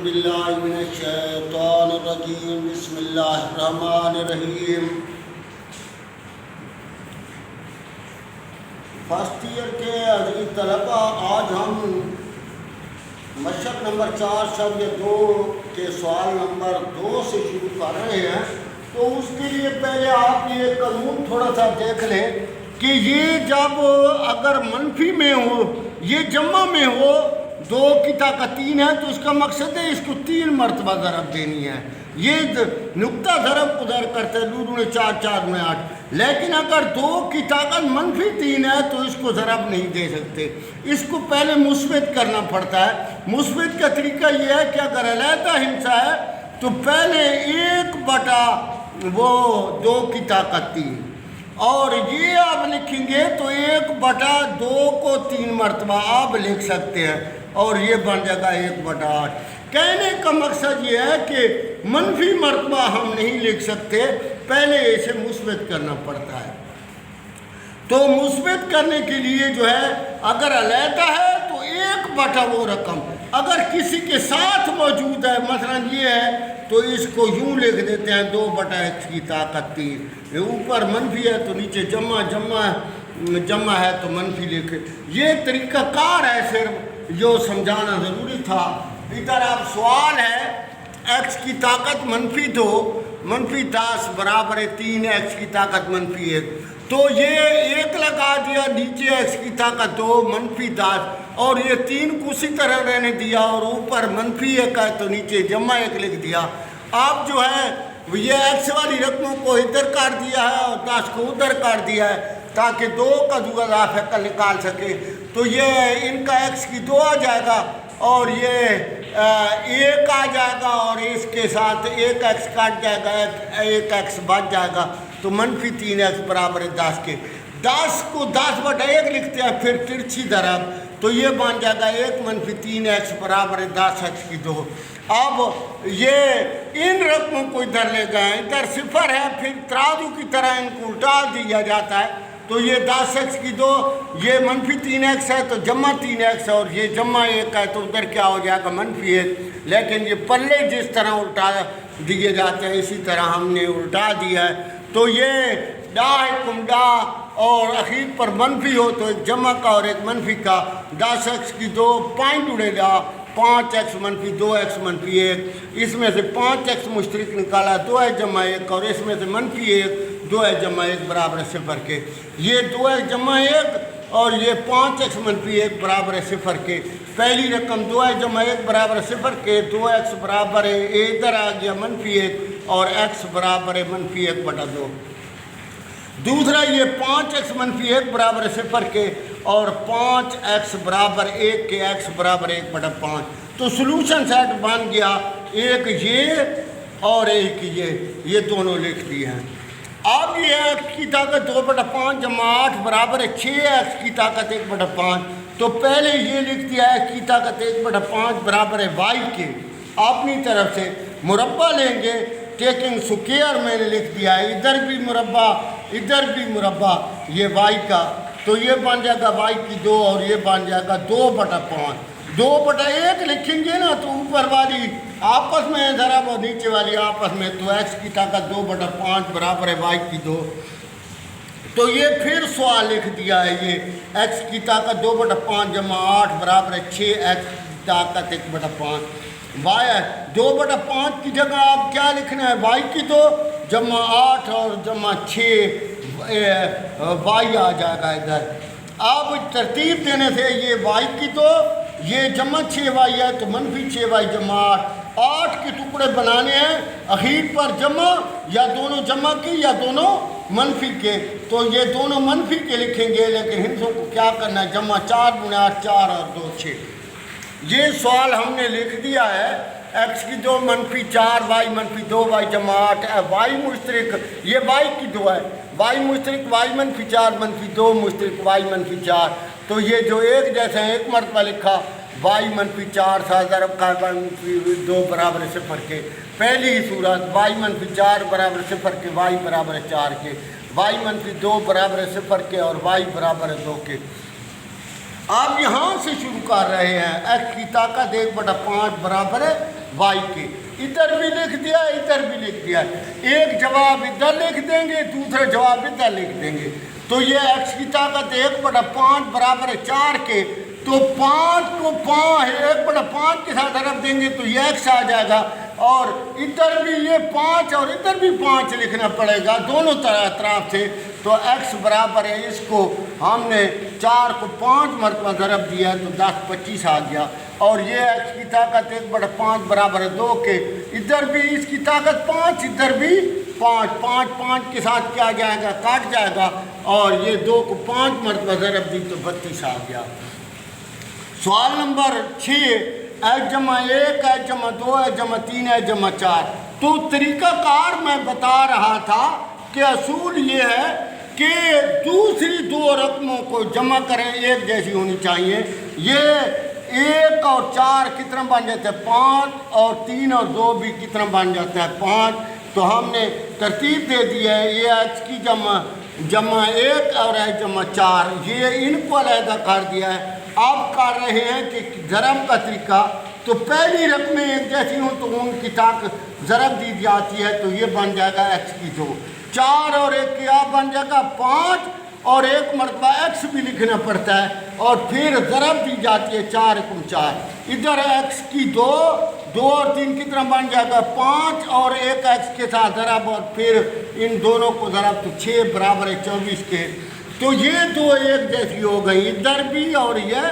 باللہ من الشیطان الرجیم بسم اللہ الرحمن الرحیم۔ فرسٹ ایئر کے عزیز طلبہ، آج ہم مشق نمبر 4 شبیہ 2 کے سوال نمبر 2 سے شروع کر رہے ہیں۔ تو اس کے لیے پہلے آپ یہ قانون تھوڑا سا دیکھ لیں کہ یہ جب اگر منفی میں ہو، یہ جمع میں ہو، 2 کی طاقت 3 ہے، تو اس کا مقصد ہے اس کو 3 مرتبہ ضرب دینی ہے۔ یہ نقطہ ضرب ادھر کرتے 2 دو 4 4 دو 8۔ لیکن اگر 2 کی طاقت منفی 3 ہے تو اس کو ضرب نہیں دے سکتے، اس کو پہلے مثبت کرنا پڑتا ہے۔ مثبت کا طریقہ یہ ہے کہ اگر علیحدہ ہندسہ ہے تو پہلے 1/2 کی طاقت 3، اور یہ آپ لکھیں گے تو 1/2 کو 3 مرتبہ آپ لکھ سکتے ہیں، اور یہ بن جائے گا 1/8۔ کہنے کا مقصد یہ ہے کہ منفی مرتبہ ہم نہیں لکھ سکتے، پہلے اسے مثبت کرنا پڑتا ہے۔ تو مثبت کرنے کے لیے جو ہے اگر علیحدہ ہے تو 1/2 وہ رقم اگر کسی کے ساتھ موجود ہے، مثلا یہ ہے تو اس کو یوں لکھ دیتے ہیں 2/x کی طاقت 3۔ اوپر منفی ہے تو نیچے جمع ہے تو منفی لکھے۔ یہ طریقہ کار ہے، صرف جو سمجھانا ضروری تھا۔ ادھر آپ سوال ہے x کی طاقت -2 -10 برابر 3x کی طاقت -1، تو یہ 1 لگا دیا، نیچے x کی طاقت 2 -10، اور یہ 3 کو اسی طرح رہنے دیا، اور اوپر -1 ہے تو نیچے -1 لکھ دیا۔ آپ جو ہے یہ x والی رقموں کو ادھر کاٹ دیا ہے اور 10 کو ادھر کاٹ دیا ہے تاکہ 2 کا دوغا فیکل نکال سکے۔ تو یہ ان کا x کی 2 آ جائے گا، اور یہ 1 آ جائے گا، اور اس کے ساتھ 1x کٹ جائے گا، 1x بچ جائے گا، تو -3x برابر 10 کے 10 کو 10/1 لکھتے ہیں، پھر ترچھی ضرب، تو یہ بن جائے گا 1 -3x برابر 10x کی 2۔ اب یہ ان رقموں کو ادھر لے گئے، ادھر 0 ہے، پھر ترازو کی طرح ان کو الٹا دیا جاتا ہے، تو یہ 10x کی 2، یہ -3x ہے تو -3x ہے، اور یہ -1 ہے تو ادھر کیا ہو جائے گا -1۔ لیکن یہ پلے جس طرح الٹا دیے جاتے ہیں اسی طرح ہم نے الٹا دیا ہے۔ تو یہ ڈا اور اخیر پر منفی ہو تو ایک جمع کا اور ایک منفی کا، 10x کی 2 پوائنٹ اڑے گا، 5x -2x -1، اس میں سے 5x مشترک نکالا 2x-1، اور اس میں سے -1 2x-1 برابر 0 کے۔ یہ 2x-1 اور یہ 5x -1 برابر 0 کے۔ پہلی رقم 2x-1 برابر 0 کے، 2x برابر ادھر آ گیا -1 اور x برابر -1/2۔ دوسرا یہ 5x -1 برابر 0 کے، اور 5x برابر 1 کے، x برابر 1/5۔ تو سلوشن سیٹ بن گیا، ایک یہ اور ایک یہ دونوں لکھ دیے ہیں۔ اب یہ x کی طاقت 2/5 + 8 برابر 6x کی طاقت 1/5، تو پہلے یہ لکھ دیا x کی طاقت 1/5 برابر ہے y کے۔ اپنی طرف سے مربع لیں گے، ٹیکنگ سکیئر میں نے لکھ دیا ہے، ادھر بھی مربع ادھر بھی مربع، یہ y کا، تو یہ بن جائے گا y کی 2، اور یہ بن جائے گا 2/5۔ 2/1 لکھیں گے نا تو اوپر والی آپس میں ضرب اور نیچے والی آپس میں، تو x کی طاقت 2/5 برابر ہے y کی 2۔ تو یہ پھر سوال لکھ دیا ہے، یہ x کی طاقت 2/5 + 8 برابر 6x کی طاقت 1/5۔ y 2/5 کی جگہ آپ کیا لکھنا ہے، y کی 2 + 8 اور +6 y آ جائے گا ادھر۔ اب ترتیب دینے سے یہ y کی 2، یہ +6y ہے تو -6y + 8 کے ٹکڑے بنانے ہیں، اخیر پر جمع، یا دونوں جمع کے یا دونوں منفی کے، تو یہ دونوں منفی کے لکھیں گے، لیکن ہندسوں کو کیا کرنا ہے، جمع 4 × 8 4 اور 2 6۔ یہ سوال ہم نے لکھ دیا ہے، x کی 2 -4 y -2y + 8 y مشترک، یہ y کی 2 ہے، y مشترک y -4 -2 مشترک y -4، تو یہ جو ایک جیسے ایک مرتبہ لکھا y -4 تھا ضرب کا -2 برابر 0 کے۔ پہلی ہی صورت y -4 برابر 0 کے، y برابر 4 کے، y -2 برابر 0 کے، اور y برابر 2 کے۔ آپ یہاں سے شروع کر رہے ہیں، ایکس کی طاقت 1/5 برابر ہے وائی کے، ادھر بھی لکھ دیا ادھر بھی لکھ دیا، ایک جواب ادھر لکھ دیں گے دوسرا جواب ادھر لکھ دیں گے، تو یہ ایکس کی طاقت 1/5 برابر ہے 4 کے، تو 5 کو 1/5 کے ساتھ ضرب دیں گے تو یہ ایکس آ جائے گا، اور ادھر بھی یہ 5 اور ادھر بھی 5 لکھنا پڑے گا دونوں طرف سے، تو ایکس برابر ہے، اس کو ہم نے 4 کو 5 مرتبہ ضرب دیا تو 10 25 آ گیا، اور یہ ایکس کی طاقت 1/5 برابر ہے 2 کے، ادھر بھی اس کی طاقت 5 ادھر بھی 5 کے ساتھ کیا جائے گا کاٹ جائے گا، اور یہ 2 کو 5 مرتبہ ضرب دی تو 32 آ گیا۔ سوال number 6، H=1 H=2 H=3 H=4، تو طریقہ کار میں بتا رہا تھا کہ اصول یہ ہے کہ دوسری 2 رقموں کو جمع کریں ایک جیسی ہونی چاہیے، یہ 1 اور 4 کتنا بن جاتا ہے 5، اور 3 اور 2 بھی کتنا بن جاتا ہے 5، تو ہم نے ترتیب دے دی ہے، یہ ایچ کی جمع 1 اور H=4، یہ ان کو علیحدہ کر دیا ہے۔ اب کر رہے ہیں کہ ضرب کا طریقہ، تو پہلی رقمیں ایک جیسی ہوں تو ان کی طاقت ضرب دی جاتی ہے، تو یہ بن جائے گا ایکس کی 2، 4 اور 1 کیا بن جائے گا 5، اور 1 مرتبہ ایکس بھی لکھنا پڑتا ہے، اور پھر ضرب دی جاتی ہے 4 × 4، ادھر ایکس کی 2 اور 3 کتنا بن جائے گا 5، اور 1 ایکس کے ساتھ ضرب، اور پھر ان دونوں کو ضرب تو 6 برابر ہے 24 کے، تو یہ 2 ایک جیسی ہو گئی، ادھر بھی اور یہ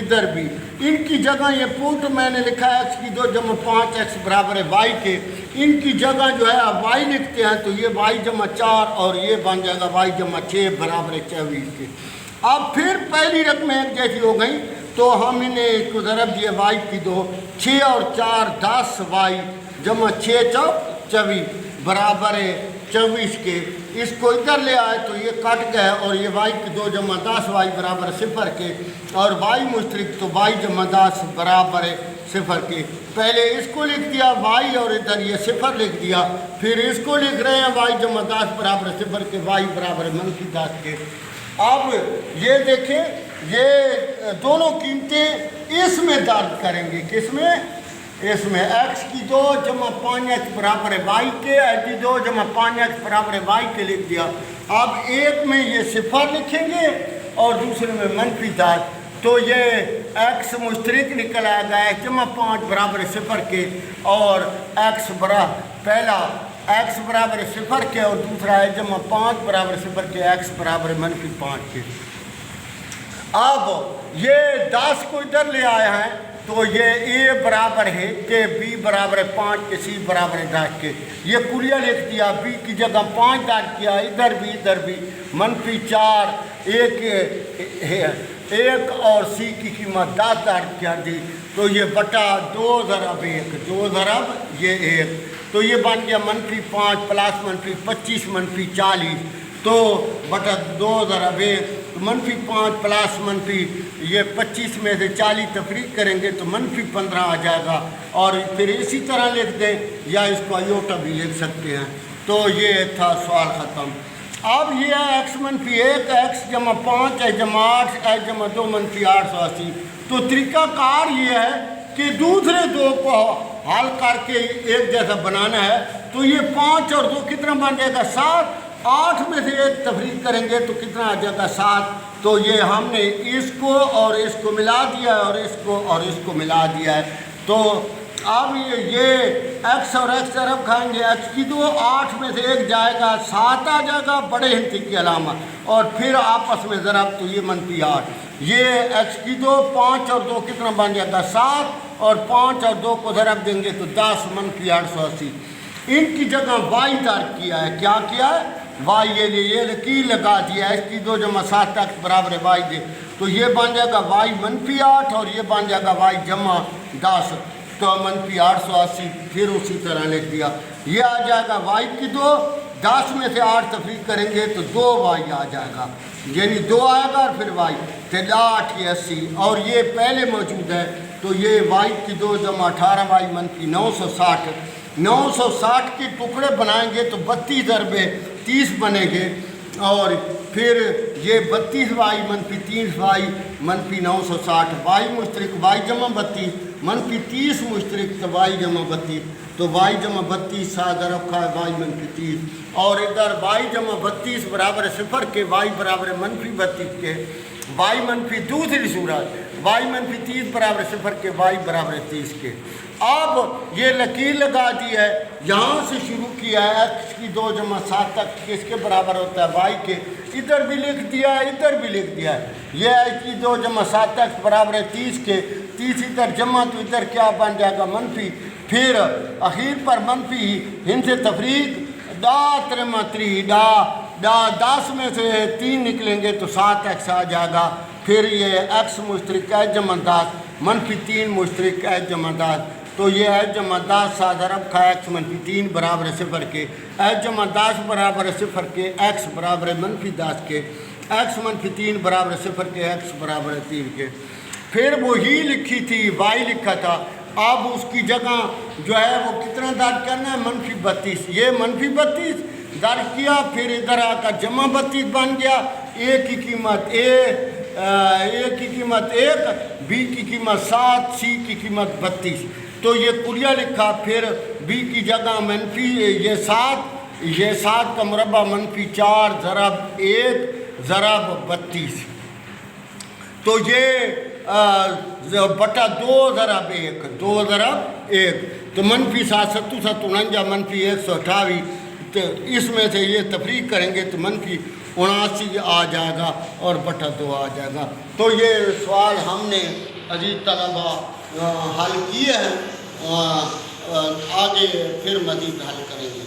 ادھر بھی، ان کی جگہ یہ پوٹ میں نے لکھا ہے ایکس کی 2 = 5 ایکس برابر ہے وائی کے، ان کی جگہ جو ہے وائی لکھتے ہیں تو یہ وائی = 4 اور یہ بن جائے گا وائی = 6 برابر ہے 24 کے۔ اب پھر پہلی رقمیں ایک جیسی ہو گئیں تو ہم نے اس کو ضرب دیا وائی کی 2، 6 اور 4 10 وائی = 6 × 24 برابر ہے 24 کے، اس کو ادھر لے آئے تو یہ کٹ گئے، اور یہ وائی کی 2 = 10 وائی برابر 0 کے، اور وائی مشترک تو وائی = 10 برابر ہے 0 کے، پہلے اس کو لکھ دیا وائی اور ادھر یہ 0 لکھ دیا، پھر اس کو لکھ رہے ہیں وائی = 10 برابر 0 کے، وائی برابر -10 کے۔ اب یہ دیکھیں یہ دونوں قیمتیں اس میں درج کریں گے، کس میں؟ اس میں ایکس کی 2 = 5 برابر ہے وائی کے، ایچ کی 2 = 5 برابر ہے وائی کے لکھ دیا۔ اب ایک میں یہ 0 لکھیں گے اور دوسرے میں -10، تو یہ ایکس مشترک نکل آئے گا ایکس = 5 برابر 0 کے، اور پہلا ایکس برابر 0 کے اور دوسرا H= 5 برابر 0 کے، ایکس برابر -5 کے۔ اب یہ 10 کو ادھر لے آئے ہیں تو یہ اے برابر ہے کہ بی برابر 5 کے، سی برابر 10 کے، یہ کلیہ لکھ دیا، بی کی جگہ 5 درج کیا، ادھر بھی -4، ایک اور سی کی قیمت 10 درج کیا دی، تو یہ بٹا 2 ضرب 1، 2 ضرب یہ 1، تو یہ بن گیا -5 پلس -25 -40، تو بٹا 2 ضرب 1، -5 پلس یہ 25 میں سے 40 تفریق کریں گے تو -15 آ جائے گا، اور پھر اسی طرح لکھ دیں یا اس کو ایوٹا بھی لکھ سکتے ہیں۔ تو یہ تھا سوال ختم۔ اب یہ ہے ایکس -1 ایکس = 5 H=8 H=2 -880، تو طریقہ کار یہ ہے کہ دوسرے 2 کو حل کر کے ایک جیسا بنانا ہے، تو یہ 5 اور 2 کتنا بن جائے گا 7، 8 میں سے 1 تفریق کریں گے تو کتنا آ جائے گا 7، تو یہ ہم نے اس کو اور اس کو ملا دیا ہے اور اس کو اور اس کو ملا دیا ہے، تو اب یہ ایکس اور ایکس ضرب کھائیں گے، ایکس کی 2 8 میں سے 1 جائے گا 7 آ جائے گا بڑے ہنسی کی علامت، اور پھر آپس میں ضرب تو یہ -8، یہ ایکس کی 2 5 اور 2 کتنا بن جائے گا 7، اور 5 اور 2 کو ضرب دیں گے تو 10 -880، ان کی جگہ وائی درج کیا ہے، کیا کیا ہے وائی، یہ لکیر لگا دیا ہے، ایکس کی 2 = 7 ایکس برابر ہے وائی دے، تو یہ بن جائے گا وائی -8 اور یہ بن جائے گا وائی = 10، تو -880، پھر اسی طرح لکھ دیا، یہ آ جائے گا وائی کی 2 10 میں سے 8 تفریق کریں گے تو 2 وائی آ جائے گا، یعنی 2 آئے گا اور پھر وائی، 8 یہ 80، اور یہ پہلے موجود ہے تو یہ وائی کی 2 = 18 وائی -960، 960 کے ٹکڑے بنائیں گے تو 32 ضرب 30 بنیں گے، اور پھر یہ 32 وائی منفی 30 وائی منفی 960 وائی مشترک وائی جمع 32 منفی 30 مشترک تو وائی جمع 32 تو وائی جمع 32 سادہ رکھا ہے وائی منفی 30 اور ادھر وائی جمع 32 برابر صفر کے وائی برابر منفی 32 کے وائی منفی دوسری صورت وائی منفی 30 برابر صفر کے وائی برابر 30 کے. اب یہ لکیر لگا دی ہے یہاں سے شروع کیا ہے ایکس کی 2 جمع 7 تک کس کے برابر ہوتا ہے وائی کے ادھر بھی لکھ دیا ہے ادھر بھی لکھ دیا ہے یہ ایکس کی 2 جمع 7 تک برابر ہے 30 کے 30 ادھر جمع تو ادھر کیا بن جائے گا منفی پھر اخیر پر منفی ہند سے تفریق ڈا ترما تری ڈا 10 میں سے 3 نکلیں گے تو 7 ایکس آ جائے گا پھر یہ ایکس مشترک ایچ جمع 10 منفی 3 مشترک ایچ جمع 10 تو یہ ایچ جمع 10 سادہ رکھا ایکس منفی 3 برابر صفر کے ایچ جمع 10 برابر صفر کے ایکس برابر منفی 10 کے ایکس منفی 3 برابر صفر کے ایکس برابر 3 کے. پھر وہی لکھی تھی وائی لکھا تھا اب اس کی جگہ جو ہے وہ کتنا درج کرنا ہے منفی 32 یہ منفی 32 درج کیا پھر ادھر آ کر جمع 32 بن گیا اے کی قیمت اے کی قیمت 1 بی کی قیمت 7 سی کی قیمت 32 تو یہ کلیہ لکھا پھر بی کی جگہ منفی یہ 7 کا مربع منفی 4 ضرب 1 ضرب 32 تو یہ بٹا 2 ضرب 1 2 ضرب 1 تو منفی 7 7 7 49 منفی 128 تو اس میں سے یہ تفریق کریں گے تو منفی 79 آ جائے گا اور بٹا 2 آ جائے گا. تو یہ سوال ہم نے عزیز طلبہ حل کیے ہیں آگے پھر مزید حل کریں گے.